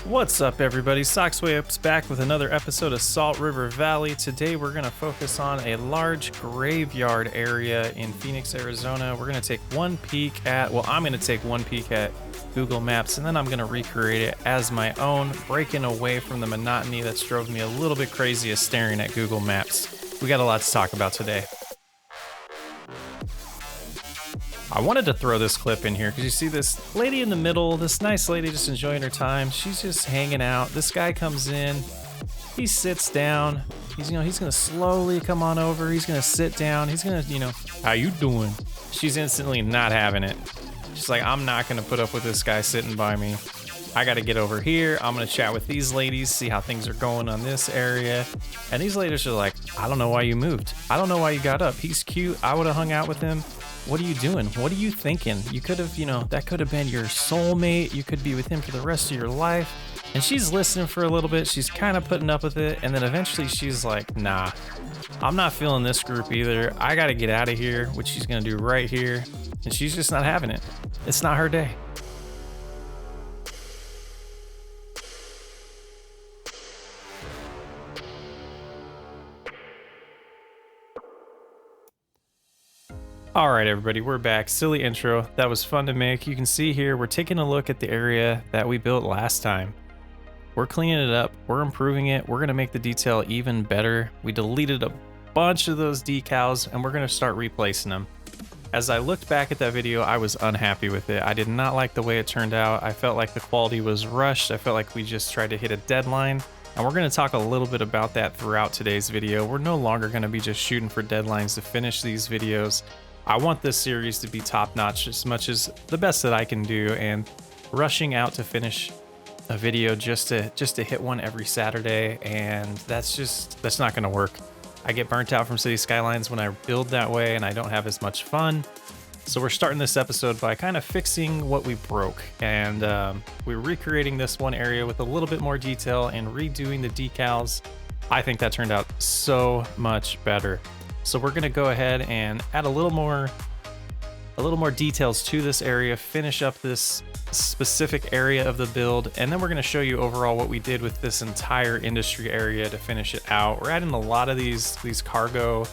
What's up, everybody? Sockswayup's back with another episode of Salt River Valley. Today we're going to focus on a large graveyard area in Phoenix, Arizona. We're going to take one peek at, I'm going to take one peek at Google Maps, and then I'm going to recreate it as my own, breaking away from the monotony that's drove me a little bit crazy of staring at Google Maps. We got a lot to talk about today. I wanted to throw this clip in here because you see this lady in the middle, this nice lady just enjoying her time. She's just hanging out. This guy comes in, he sits down. He's gonna slowly come on over. He's gonna sit down. He's gonna, how you doing? She's instantly not having it. She's like, I'm not gonna put up with this guy sitting by me. I gotta get over here. I'm gonna chat with these ladies, see how things are going on this area. And these ladies are like, I don't know why you moved. I don't know why you got up. He's cute. I would have hung out with him. What are you doing? What are you thinking? You could have, that could have been your soulmate. You could be with him for the rest of your life. And she's listening for a little bit. She's kind of putting up with it. And then eventually she's like, nah, I'm not feeling this group either. I got to get out of here, which she's going to do right here. And she's just not having it. It's not her day. All right, everybody, we're back. Silly intro. That was fun to make. You can see here, we're taking a look at the area that we built last time. We're cleaning it up. We're improving it. We're going to make the detail even better. We deleted a bunch of those decals, and we're going to start replacing them. As I looked back at that video, I was unhappy with it. I did not like the way it turned out. I felt like the quality was rushed. I felt like we just tried to hit a deadline. And we're going to talk a little bit about that throughout today's video. We're no longer going to be just shooting for deadlines to finish these videos. I want this series to be top-notch as much as the best that I can do, and rushing out to finish a video just to hit one every Saturday, and that's not going to work. I get burnt out from City Skylines when I build that way, and I don't have as much fun. So we're starting this episode by kind of fixing what we broke, and we're recreating this one area with a little bit more detail and redoing the decals. I think that turned out so much better. So we're going to go ahead and add a little more details to this area, finish up this specific area of the build, and then we're going to show you overall what we did with this entire industry area to finish it out. We're adding a lot of these cargo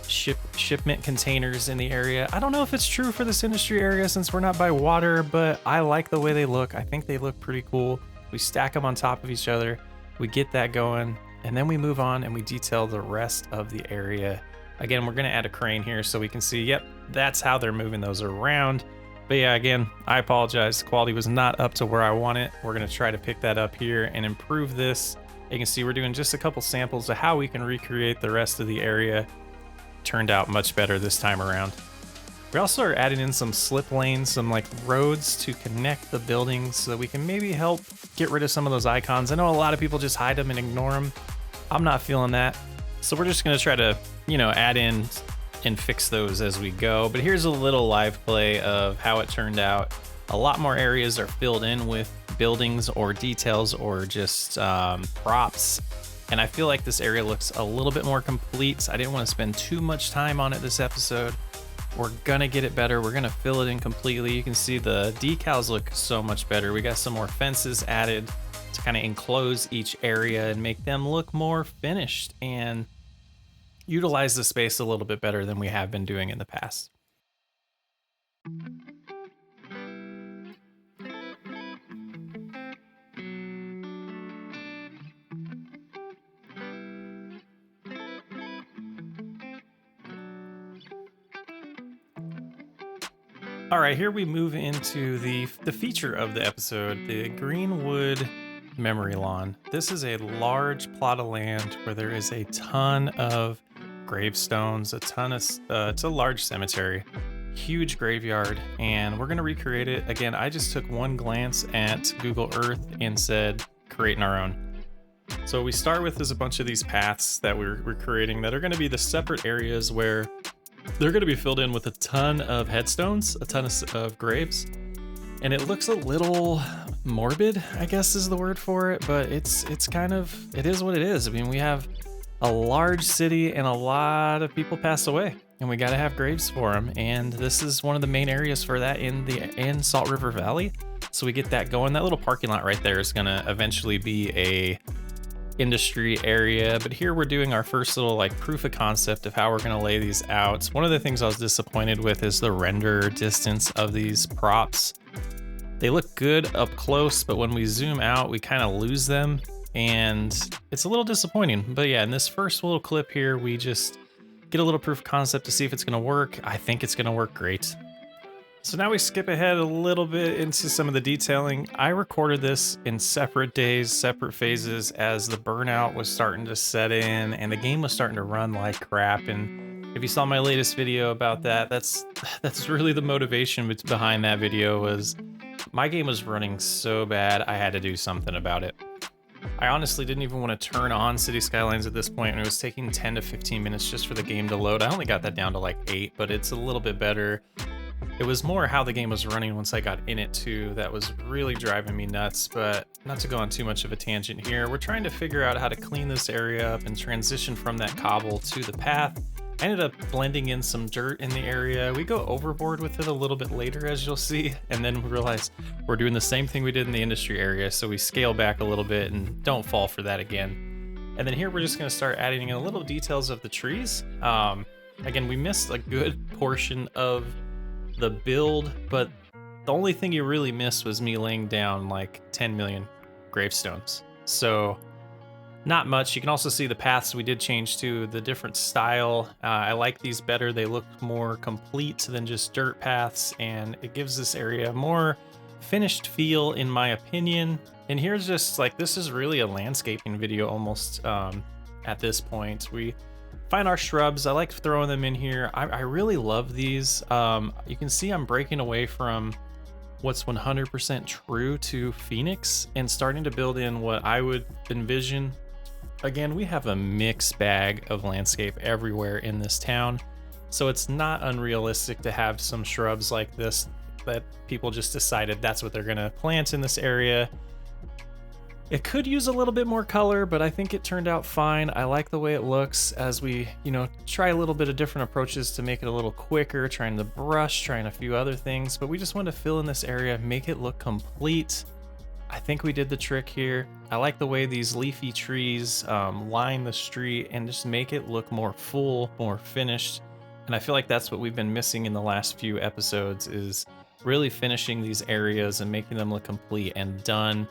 shipment containers in the area. I don't know if it's true for this industry area since we're not by water, but I like the way they look. I think they look pretty cool. We stack them on top of each other. We get that going, and then we move on and we detail the rest of the area. Again, we're going to add a crane here so we can see, yep, that's how they're moving those around. But yeah, again, I apologize. The quality was not up to where I want it. We're going to try to pick that up here and improve this. You can see we're doing just a couple samples of how we can recreate the rest of the area. Turned out much better this time around. We also are adding in some slip lanes, some like roads to connect the buildings so that we can maybe help get rid of some of those icons. I know a lot of people just hide them and ignore them. I'm not feeling that. So we're just going to try to, add in and fix those as we go. But here's a little live play of how it turned out. A lot more areas are filled in with buildings or details or just props. And I feel like this area looks a little bit more complete. I didn't want to spend too much time on it this episode. We're going to get it better. We're going to fill it in completely. You can see the decals look so much better. We got some more fences added to kind of enclose each area and make them look more finished and utilize the space a little bit better than we have been doing in the past. All right, here we move into the feature of the episode, the Greenwood Memory Lawn. This is a large plot of land where there is a ton of gravestones, it's a large cemetery, huge graveyard, and we're gonna recreate it. Again, I just took one glance at Google Earth and said, creating our own. So we start with is a bunch of these paths that we're creating that are going to be the separate areas where they're going to be filled in with a ton of headstones, a ton of graves. And it looks a little morbid, I guess is the word for it, but it's kind of, it is what it is. I mean, we have a large city and a lot of people pass away, and we got to have graves for them. And this is one of the main areas for that in Salt River Valley. So we get that going. That little parking lot right there is going to eventually be a industry area, but here we're doing our first little like proof of concept of how we're going to lay these out. One of the things I was disappointed with is the render distance of these props. They look good up close, but when we zoom out, we kind of lose them, and it's a little disappointing. But yeah, in this first little clip here, we just get a little proof of concept to see if it's going to work. I think it's going to work great. So now we skip ahead a little bit into some of the detailing. I recorded this in separate days, separate phases, as the burnout was starting to set in and the game was starting to run like crap. And if you saw my latest video about that, that's really the motivation behind that video. Was my game was running so bad, I had to do something about it. I honestly didn't even want to turn on City Skylines at this point, and it was taking 10 to 15 minutes just for the game to load. I only got that down to like 8, but it's a little bit better. It was more how the game was running once I got in it too that was really driving me nuts. But not to go on too much of a tangent here, we're trying to figure out how to clean this area up and transition from that cobble to the path. I ended up blending in some dirt in the area. We go overboard with it a little bit later, as you'll see, and then we realize we're doing the same thing we did in the industry area, so we scale back a little bit and don't fall for that again. And then here we're just going to start adding in a little details of the trees. Again, we missed a good portion of the build, but the only thing you really missed was me laying down like 10 million gravestones. So not much. You can also see the paths we did change to the different style. I like these better. They look more complete than just dirt paths, and it gives this area a more finished feel in my opinion. And here's just like, this is really a landscaping video almost at this point. We find our shrubs. I like throwing them in here. I really love these. You can see I'm breaking away from what's 100% true to Phoenix and starting to build in what I would envision. Again, we have a mixed bag of landscape everywhere in this town, so it's not unrealistic to have some shrubs like this that people just decided that's what they're gonna plant in this area. It could use a little bit more color, but I think it turned out fine. I like the way it looks as we, try a little bit of different approaches to make it a little quicker, trying the brush, trying a few other things, but we just want to fill in this area, make it look complete. I think we did the trick here. I like the way these leafy trees line the street and just make it look more full, more finished. And I feel like that's what we've been missing in the last few episodes, is really finishing these areas and making them look complete and done.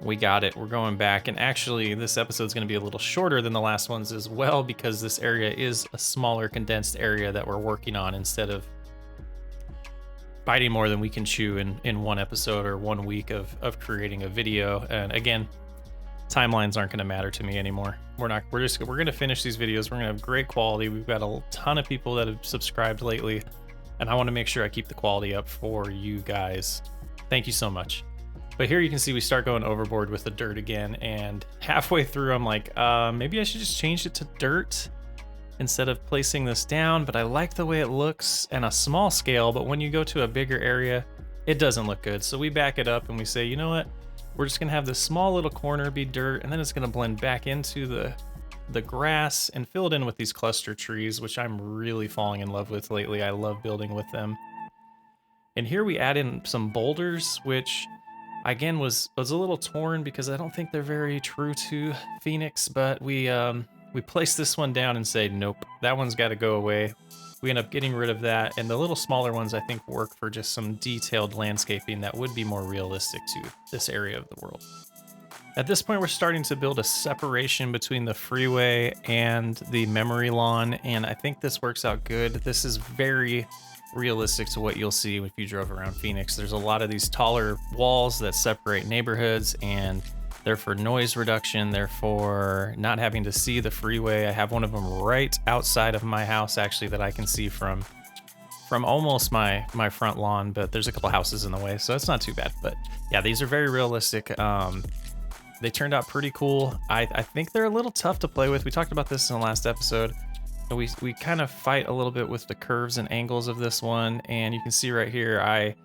We got it. We're going back, and actually this episode's going to be a little shorter than the last ones as well, because this area is a smaller condensed area that we're working on instead of biting more than we can chew in one episode or 1 week of creating a video. And again, timelines aren't going to matter to me anymore. We're going to finish these videos. We're going to have great quality. We've got a ton of people that have subscribed lately, and I want to make sure I keep the quality up for you guys. Thank you so much. But here you can see we start going overboard with the dirt again, and halfway through I'm like, maybe I should just change it to dirt instead of placing this down. But I like the way it looks in a small scale, but when you go to a bigger area, it doesn't look good. So we back it up and we say, you know what? We're just gonna have this small little corner be dirt, and then it's gonna blend back into the grass and fill it in with these cluster trees, which I'm really falling in love with lately. I love building with them. And here we add in some boulders, which again was a little torn because I don't think they're very true to Phoenix, but we place this one down and say, nope, that one's got to go away. We end up getting rid of that, and the little smaller ones I think work for just some detailed landscaping that would be more realistic to this area of the world. At this point, we're starting to build a separation between the freeway and the memory lawn, and I think this works out good. This is very realistic to what you'll see if you drove around Phoenix. There's a lot of these taller walls that separate neighborhoods, and they're for noise reduction. They're for not having to see the freeway. I have one of them right outside of my house, actually, that I can see from almost my front lawn, but there's a couple houses in the way, so it's not too bad. But yeah, these are very realistic. They turned out pretty cool. I think they're a little tough to play with. We talked about this in the last episode. We kind of fight a little bit with the curves and angles of this one, and you can see right here, I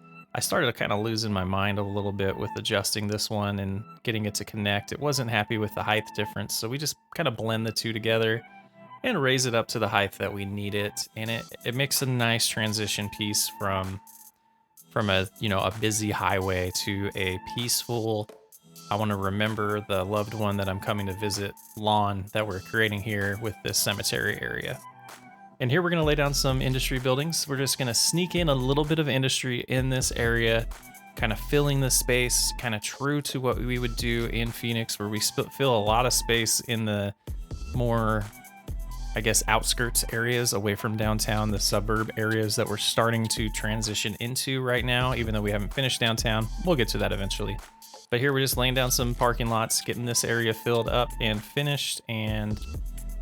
started kind of losing my mind a little bit with adjusting this one and getting it to connect. It wasn't happy with the height difference, so we just kind of blend the two together and raise it up to the height that we need it, and it makes a nice transition piece from a, you know, a busy highway to a peaceful, I want to remember the loved one that I'm coming to visit lawn that we're creating here with this cemetery area. And here we're going to lay down some industry buildings. We're just going to sneak in a little bit of industry in this area, kind of filling the space, kind of true to what we would do in Phoenix, where we fill a lot of space in the more, I guess, outskirts areas away from downtown, the suburb areas that we're starting to transition into right now, even though we haven't finished downtown. We'll get to that eventually. But here we're just laying down some parking lots, getting this area filled up and finished. And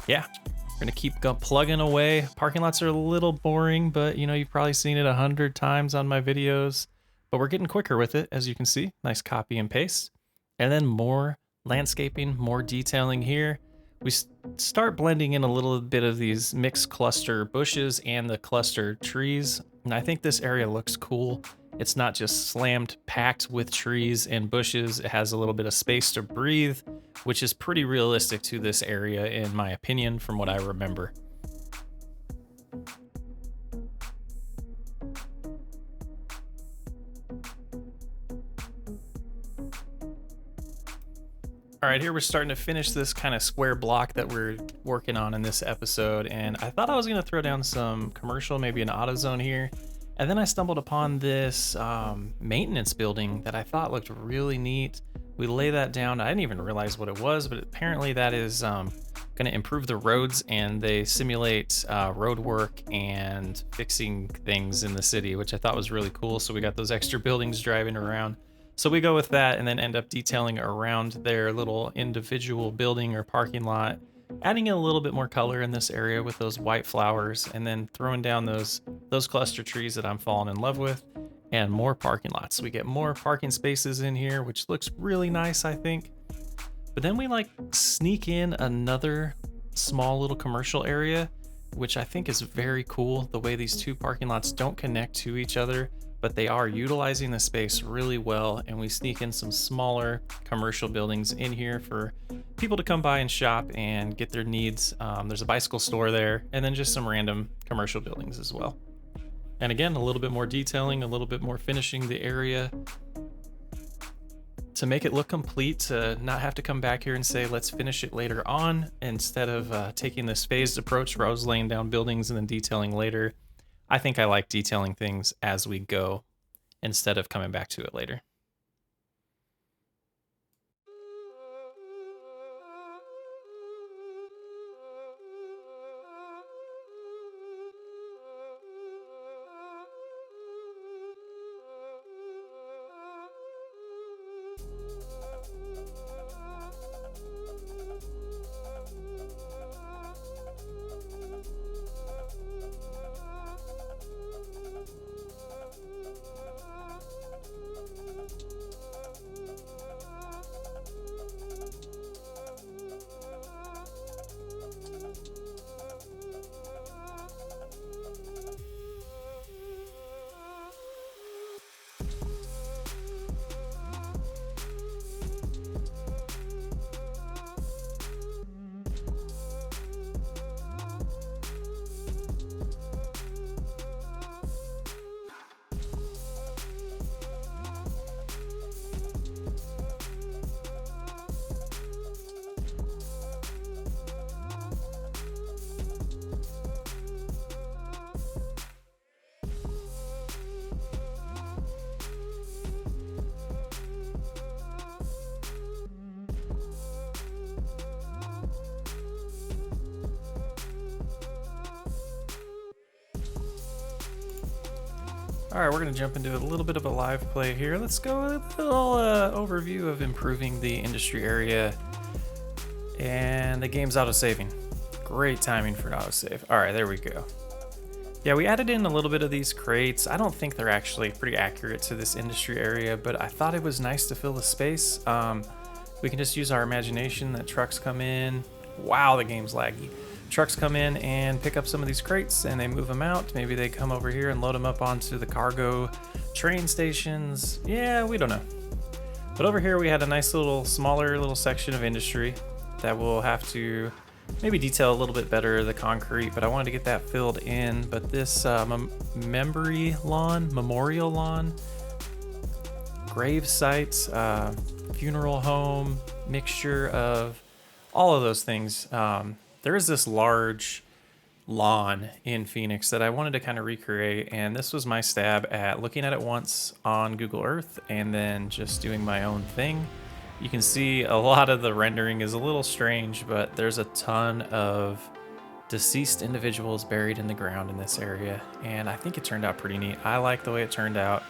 yeah, we're gonna keep plugging away. Parking lots are a little boring, but you know, you've probably seen it 100 times on my videos, but we're getting quicker with it, as you can see. Nice copy and paste. And then more landscaping, more detailing here. We start blending in a little bit of these mixed cluster bushes and the cluster trees. And I think this area looks cool. It's not just slammed, packed with trees and bushes. It has a little bit of space to breathe, which is pretty realistic to this area, in my opinion, from what I remember. All right, here we're starting to finish this kind of square block that we're working on in this episode. And I thought I was gonna throw down some commercial, maybe an AutoZone here. And then I stumbled upon this maintenance building that I thought looked really neat. We lay that down. I didn't even realize what it was, but apparently that is gonna improve the roads, and they simulate road work and fixing things in the city, which I thought was really cool. So we got those extra buildings driving around. So we go with that and then end up detailing around their little individual building or parking lot, adding a little bit more color in this area with those white flowers, and then throwing down those cluster trees that I'm falling in love with, and more parking lots. We get more parking spaces in here, which looks really nice, I think. But then we like sneak in another small little commercial area, which I think is very cool. The way these two parking lots don't connect to each other, but they are utilizing the space really well, and we sneak in some smaller commercial buildings in here for people to come by and shop and get their needs. There's a bicycle store there, and then just some random commercial buildings as well. And again, a little bit more detailing, a little bit more finishing the area to make it look complete, to not have to come back here and say, let's finish it later on, instead of taking this phased approach where I was laying down buildings and then detailing later. I think I like detailing things as we go instead of coming back to it later. All right, we're gonna jump into a little bit of a live play here. Let's go with a little overview of improving the industry area. And the game's auto-saving. Great timing for an autosave. All right, there we go. Yeah, we added in a little bit of these crates. I don't think they're actually pretty accurate to this industry area, but I thought it was nice to fill the space. We can just use our imagination that trucks come in. Wow, the game's laggy. Trucks come in and pick up some of these crates and they move them out. Maybe they come over here and load them up onto the cargo train stations. Yeah, we don't know. But over here we had a nice little smaller little section of industry that we'll have to maybe detail a little bit better the concrete, but I wanted to get that filled in. But this memorial lawn, grave sites, funeral home, mixture of all of those things. There is this large lawn in Phoenix that I wanted to kind of recreate, and this was my stab at looking at it once on Google Earth and then just doing my own thing. You can see a lot of the rendering is a little strange, but there's a ton of deceased individuals buried in the ground in this area, and I think it turned out pretty neat. I like the way it turned out.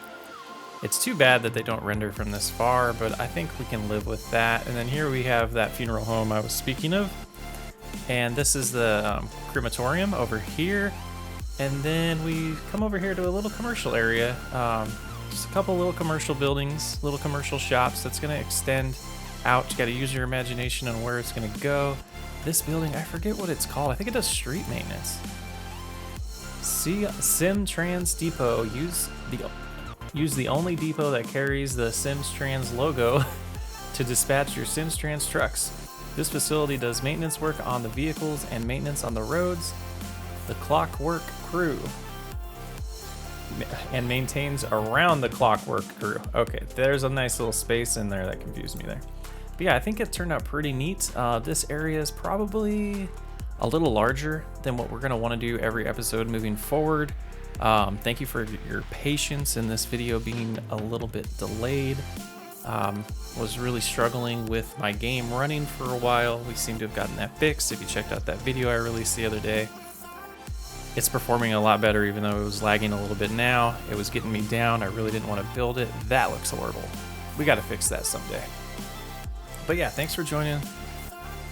It's too bad that they don't render from this far, but I think we can live with that. And then here we have that funeral home I was speaking of. And this is the crematorium over here. And then we come over here to a little commercial area. Just a couple little commercial buildings, little commercial shops that's gonna extend out. You gotta use your imagination on where it's gonna go. This building, I forget what it's called. I think it does street maintenance. Simtrans Depot. Use the only depot that carries the Simtrans logo to dispatch your Simtrans trucks. This facility does maintenance work on the vehicles and maintenance on the roads. The Clockwork Crew. And maintains around the Clockwork Crew. Okay, there's a nice little space in there that confused me there. But yeah, I think it turned out pretty neat. This area is probably a little larger than what we're gonna wanna do every episode moving forward. Thank you for your patience in this video being a little bit delayed. Was really struggling with my game running for a while. We seem to have gotten that fixed. If you checked out that video I released the other day, it's performing a lot better, even though it was lagging a little bit now. It was getting me down. I really didn't want to build it. That looks horrible. We got to fix that someday. But yeah, thanks for joining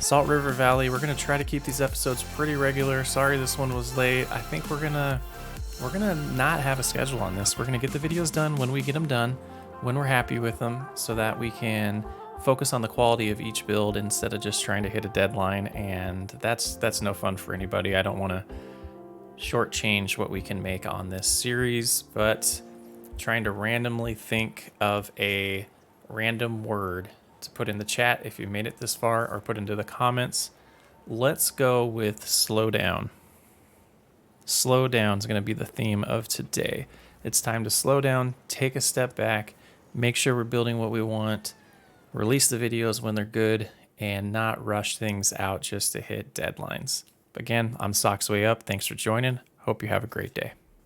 Salt River Valley. We're going to try to keep these episodes pretty regular. Sorry this one was late. I think we're gonna not have a schedule on this. We're gonna get the videos done when we get them done, when we're happy with them, so that we can focus on the quality of each build instead of just trying to hit a deadline, and that's no fun for anybody. I don't want to shortchange what we can make on this series, but trying to randomly think of a random word to put in the chat if you made it this far, or put into the comments. Let's go with slow down. Slow down is going to be the theme of today. It's time to slow down, take a step back, make sure we're building what we want, release the videos when they're good, and not rush things out just to hit deadlines. But again, I'm Socks Way Up. Thanks for joining. Hope you have a great day.